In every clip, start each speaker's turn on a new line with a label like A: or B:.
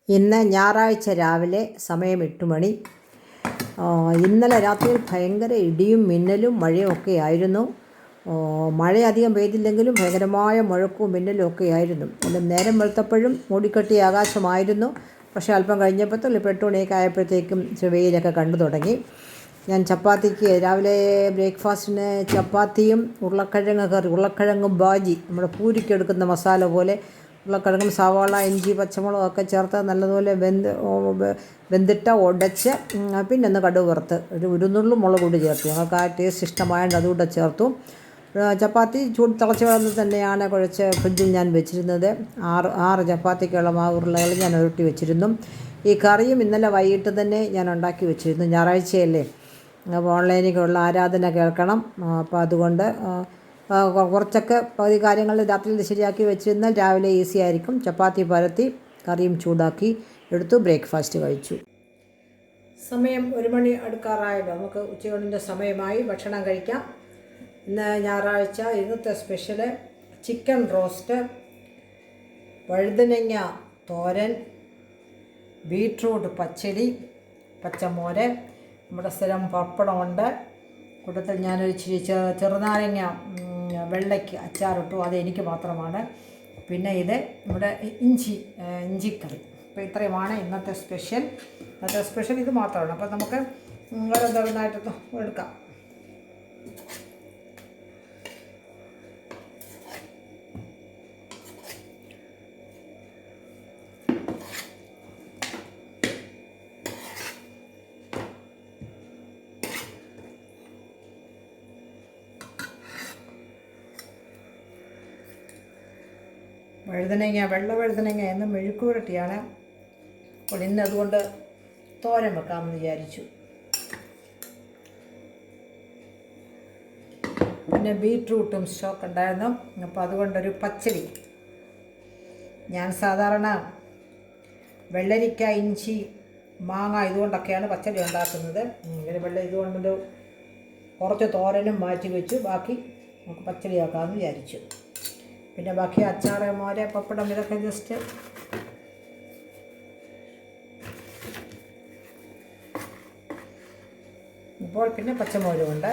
A: ഇന്ന് ഞായറാഴ്ച രാവിലെ സമയം 8 മണി. ഇന്നലെ രാത്രിയിൽ ഭയങ്കര ഇടിയും മിന്നലും മഴയും ഒക്കെ ആയിരുന്നു. മഴ അധികം പെയ്തില്ലെങ്കിലും ഭയങ്കരമായ മുഴക്കവും മിന്നലും ഒക്കെ ആയിരുന്നു. നേരം വെളുത്തപ്പോഴും മൂടിക്കെട്ടിയ ആകാശമായിരുന്നു. പക്ഷേ അല്പം കഴിഞ്ഞപ്പോഴത്തേക്കും ഇപ്പോൾ 8 മണിയൊക്കെ ആയപ്പോഴത്തേക്കും വെയിലൊക്കെ കണ്ടു തുടങ്ങി. ഞാൻ ചപ്പാത്തിക്ക് രാവിലെ ബ്രേക്ക്ഫാസ്റ്റിന് ചപ്പാത്തിയും ഉരുളക്കിഴങ്ങും ബാജി, നമ്മുടെ പൂരിക്ക് എടുക്കുന്ന മസാല പോലെ ഉരുളക്കിഴങ്ങും സവാള, ഇഞ്ചി, പച്ചമുളകും ഒക്കെ ചേർത്ത് നല്ലതുപോലെ വെന്തിട്ട് ഉടച്ച് പിന്നെ ഒന്ന് കടുക് വറുത്ത് ഒരു ഉരുന്നുള്ളും മുളക് കൂടി ചേർത്തു. ഞങ്ങൾക്ക് ആ ടേസ്റ്റ് ഇഷ്ടമായതുകൊണ്ട് അതുകൂടെ ചേർത്തു. ചപ്പാത്തി തിളച്ച് വളർന്ന് തന്നെയാണ് കുഴച്ച് ഫ്രിഡ്ജിൽ ഞാൻ വെച്ചിരുന്നത്. ആറ് ചപ്പാത്തിക്കുള്ള ഉരുളകൾ ഞാൻ ഉരുട്ടി വെച്ചിരുന്നു. ഈ കറിയും ഇന്നലെ വൈകിട്ട് തന്നെ ഞാൻ ഉണ്ടാക്കി വെച്ചിരുന്നു. ഞായറാഴ്ചയല്ലേ, അപ്പോൾ ഓൺലൈനിലുള്ള ആരാധന കേൾക്കണം. അപ്പോൾ അതുകൊണ്ട് കുറച്ചൊക്കെ പകുതി കാര്യങ്ങൾ രാത്രിയിൽ ശരിയാക്കി വെച്ചിരുന്നാൽ രാവിലെ ഈസി ആയിരിക്കും. ചപ്പാത്തി പരത്തി കറിയും ചൂടാക്കി എടുത്തു, ബ്രേക്ക്ഫാസ്റ്റ് കഴിച്ചു. സമയം 1 മണി അടുക്കാറായല്ലോ. നമുക്ക് ഉച്ചയൂണിൻ്റെ സമയമായി, ഭക്ഷണം കഴിക്കാം. ഇന്ന് ഞായറാഴ്ച. ഇന്നത്തെ സ്പെഷ്യല് ചിക്കൻ റോസ്റ്റ്, വഴുതനങ്ങ തോരൻ, ബീട്രൂട്ട് പച്ചടി, പച്ചമോര്, നമ്മുടെ സ്ഥലം പപ്പടമുണ്ട്. കൂട്ടത്തിൽ ഞാനൊരു ഇച്ചിരി ചെറുനാരങ്ങ വെള്ളയ്ക്ക് അച്ചാറിട്ടു, അത് എനിക്ക് മാത്രമാണ്. പിന്നെ ഇത് നമ്മുടെ ഇഞ്ചിക്കറി. അപ്പോൾ ഇത്രയുമാണ് ഇന്നത്തെ സ്പെഷ്യൽ. ഇത് മാത്രമാണ്. അപ്പോൾ നമുക്ക് ഓരോന്നായിട്ട് എടുക്കാം. വെള്ള വഴുതനങ്ങ എന്നും മെഴുക്ക് പുരട്ടിയാണ്. അപ്പോൾ ഇന്ന് അതുകൊണ്ട് തോരൻ വെക്കാമെന്ന് വിചാരിച്ചു. പിന്നെ ബീട്രൂട്ടും സ്റ്റോക്ക് ഉണ്ടായിരുന്നു, അപ്പോൾ അതുകൊണ്ടൊരു പച്ചടി. ഞാൻ സാധാരണ വെള്ളരിക്ക, ഇഞ്ചി, മാങ്ങ ഇതുകൊണ്ടൊക്കെയാണ് പച്ചടി ഉണ്ടാക്കുന്നത്. ഇതുകൊണ്ടൊരു കുറച്ച് തോരനും മാറ്റി വെച്ചു. ബാക്കി നമുക്ക് പച്ചടിയാക്കാമെന്ന് വിചാരിച്ചു. പിന്നെ ബാക്കി അച്ചാറ്, മോര്, പപ്പടം ഇതൊക്കെ ജസ്റ്റ് ഇപ്പോൾ. പിന്നെ പച്ചമോരുമുണ്ട്.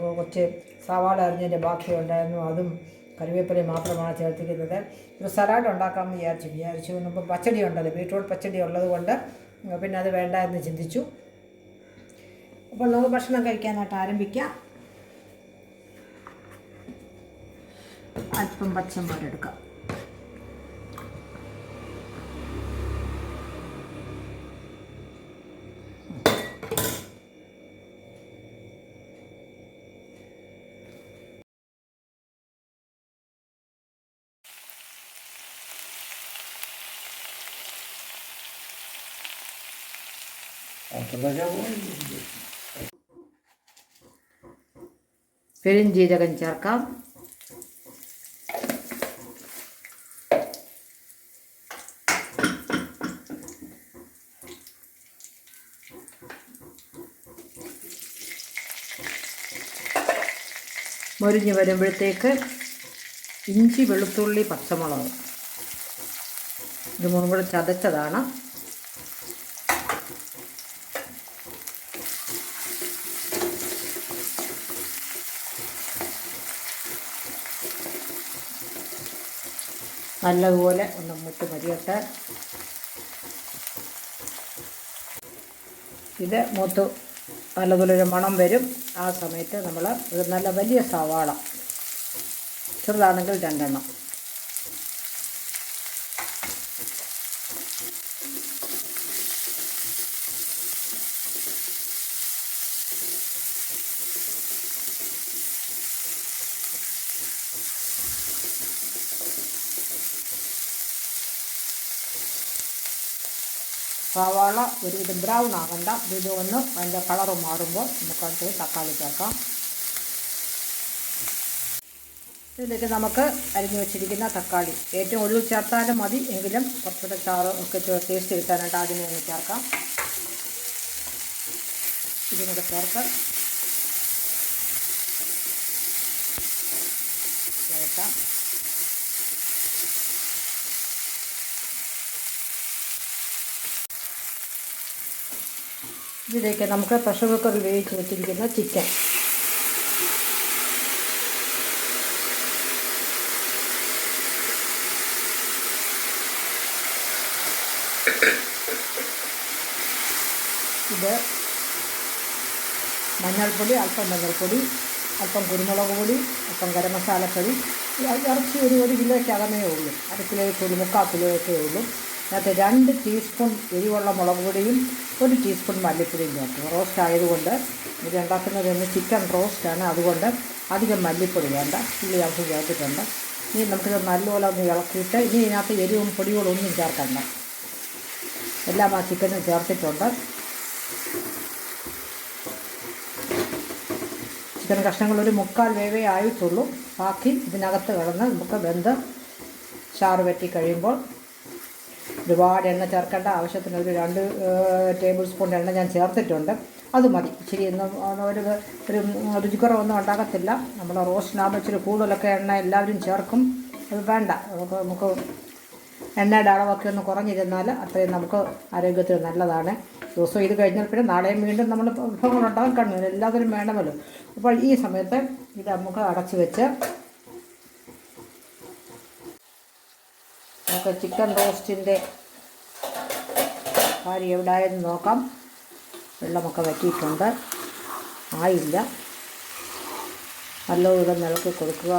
A: കുറച്ച് സവാള അരിഞ്ഞതിൻ്റെ ബാക്കി ഉണ്ടായിരുന്നു, അതും കറിവേപ്പിലയും മാത്രമാണ് ചേർത്തിരിക്കുന്നത്. ഒരു സലാഡ് ഉണ്ടാക്കാമെന്ന് വിചാരിച്ചു. ഇപ്പോൾ പച്ചടി ഉണ്ടല്ലോ, ബീട്രൂട്ട് പച്ചടി ഉള്ളത് കൊണ്ട് പിന്നെ അത് വേണ്ട എന്ന് ചിന്തിച്ചു. അപ്പോൾ നമുക്ക് ഭക്ഷണം കഴിക്കാനായിട്ട് ആരംഭിക്കാം. അല്പം പച്ചമോരെടുക്കാം. പെരുംജീരകം ചേർക്കാം. മൊരിഞ്ഞ് വരുമ്പോഴത്തേക്ക് ഇഞ്ചി, വെളുത്തുള്ളി, പച്ചമുളക് ഇത് മൂന്നും കൂടെ ചതച്ചതാണ്. നല്ലതുപോലെ ഒന്ന് മുട്ട് മരിയട്ടെ. ഇത് മൂത്ത് നല്ലതുപോലെ ഒരു മണം വരും. ആ സമയത്ത് നമ്മൾ ഒരു നല്ല വലിയ സവാള, ചെറുതാണെങ്കിൽ 2 എണ്ണം, സവാള ഒരുവിധം ബ്രൗൺ ആകണ്ട. ഇതൊന്ന് അതിൻ്റെ കളറ് മാറുമ്പോൾ നമുക്കടുത്ത് തക്കാളി ചേർക്കാം. ഇതിലേക്ക് നമുക്ക് അരിഞ്ഞു വെച്ചിരിക്കുന്ന തക്കാളി, ഏറ്റവും ഒഴിവ് ചേർത്താലും മതി, എങ്കിലും കുറച്ചുകൂടെ ചാറ് ഒക്കെ ടേസ്റ്റ് കിട്ടാനായിട്ട് ആദ്യമേ ഒന്ന് ചേർക്കാം. ഇതിനൊക്കെ ചേർത്ത് ചേർക്കാം. ഇതിലേക്ക് നമുക്ക് പ്രഷർ കുക്കറിൽ വേവിച്ച് വെച്ചിരിക്കുന്ന ചിക്കൻ ഇത് മഞ്ഞൾപ്പൊടി, അല്പം മഞ്ഞൾപ്പൊടി, അല്പം കുരുമുളക് പൊടി, അല്പം ഗരം മസാലപ്പൊടി. ഇറച്ചി ഒരു കിലോയ്ക്കകമേ ഉള്ളൂ, 1/2 കിലോയ്ക്ക് 3/4 കിലോയൊക്കെ ഉള്ളൂ. അതിനകത്ത് 2 ടീസ്പൂൺ എരിവുള്ള മുളക് പൊടിയും 1 ടീസ്പൂൺ മല്ലിപ്പൊടിയും ചേർക്കും. റോസ്റ്റ് ആയതുകൊണ്ട് ഇത് ഉണ്ടാക്കുന്നത് ചിക്കൻ റോസ്റ്റാണ്, അതുകൊണ്ട് അധികം മല്ലിപ്പൊടി വേണ്ട. ഉള്ളി ആവശ്യം ചേർത്തിട്ടുണ്ട്. ഇനി നമുക്കിത് നല്ലപോലെ ഒന്ന് ഇളക്കിയിട്ട് ഇനി ഇതിനകത്ത് എരിവും പൊടികളൊന്നും ചേർക്കണ്ട. എല്ലാം ആ ചിക്കനും ചേർത്തിട്ടുണ്ട്. ചിക്കൻ കഷ്ണങ്ങൾ ഒരു 3/4 വേവേ ആയിട്ടുള്ളൂ. ബാക്കി ഇതിനകത്ത് കിടന്ന് നമുക്ക് വെന്ത് ചാറ് വറ്റി കഴിയുമ്പോൾ ഒരുപാട് എണ്ണ ചേർക്കേണ്ട, ആവശ്യത്തിന് ഒരു 2 ടേബിൾ സ്പൂൺ എണ്ണ ഞാൻ ചേർത്തിട്ടുണ്ട്. അത് മതി. ഇച്ചിരി ഒരു രുചിക്കുറവൊന്നും ഉണ്ടാകത്തില്ല. നമ്മൾ റോസ്റ്റിനാകുമ്പോൾ ഇച്ചിരി കൂടുതലൊക്കെ എണ്ണ എല്ലാവരും ചേർക്കും. അത് വേണ്ട. നമുക്ക് എണ്ണയുടെ അളവൊക്കെ ഒന്ന് കുറഞ്ഞിരുന്നാൽ അത്രയും നമുക്ക് ആരോഗ്യത്തിന് നല്ലതാണ്. ദിവസവും ഇത് കഴിഞ്ഞാൽ പിന്നെ നാളെയും വീണ്ടും നമ്മൾ വിഭവങ്ങൾ ഉണ്ടാക്കണം, എല്ലാത്തിനും വേണമല്ലോ. അപ്പോൾ ഈ സമയത്ത് ഇത് നമുക്ക് അടച്ച് വെച്ച് നമുക്ക് ചിക്കൻ റോസ്റ്റിൻ്റെ കാര്യം എവിടെയായെന്ന് നോക്കാം. വെള്ളമൊക്കെ വറ്റിയിട്ടുണ്ട്, ആയില്ല. നല്ലപോലെ ഇളക്കി കൊടുക്കുക.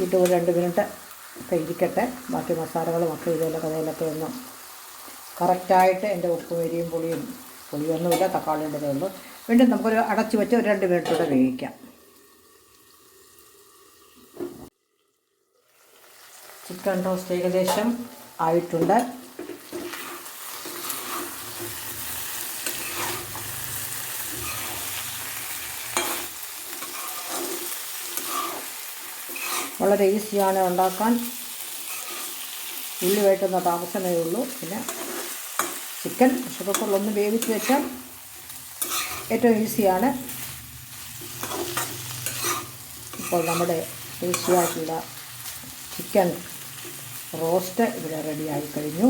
A: ഇത് ഒരു 2 മിനിറ്റ് ഒക്കെ ഇരിക്കട്ടെ. ബാക്കി മസാലകളുമൊക്കെ കഥയിലൊക്കെ ഒന്ന് കറക്റ്റായിട്ട് എൻ്റെ ഉപ്പും എരിയും പുളിയൊന്നുമില്ല, തക്കാളിയുടേതേ ഉള്ളൂ. വീണ്ടും നമുക്കൊരു അടച്ച് വെച്ച് ഒരു 2 മിനിറ്റ് കൂടെ വേവിക്കാം. ചിക്കൻ റോസ്റ്റ് ഏകദേശം ആയിട്ടുണ്ട്. വളരെ ഈസിയാണ് ഉണ്ടാക്കാൻ. ഉള്ളി വഴറ്റുന്ന താമസമേ ഉള്ളൂ. പിന്നെ ചിക്കൻ പ്രഷർ കുക്കറിലൊന്ന് വേവിച്ച് വെച്ചാൽ ഏറ്റവും ഈസിയാണ്. ഇപ്പോൾ നമ്മുടെ ടേസ്റ്റിയായിട്ടുള്ള ചിക്കൻ റോസ്റ്റ് ഇവിടെ റെഡിയായി കഴിഞ്ഞു.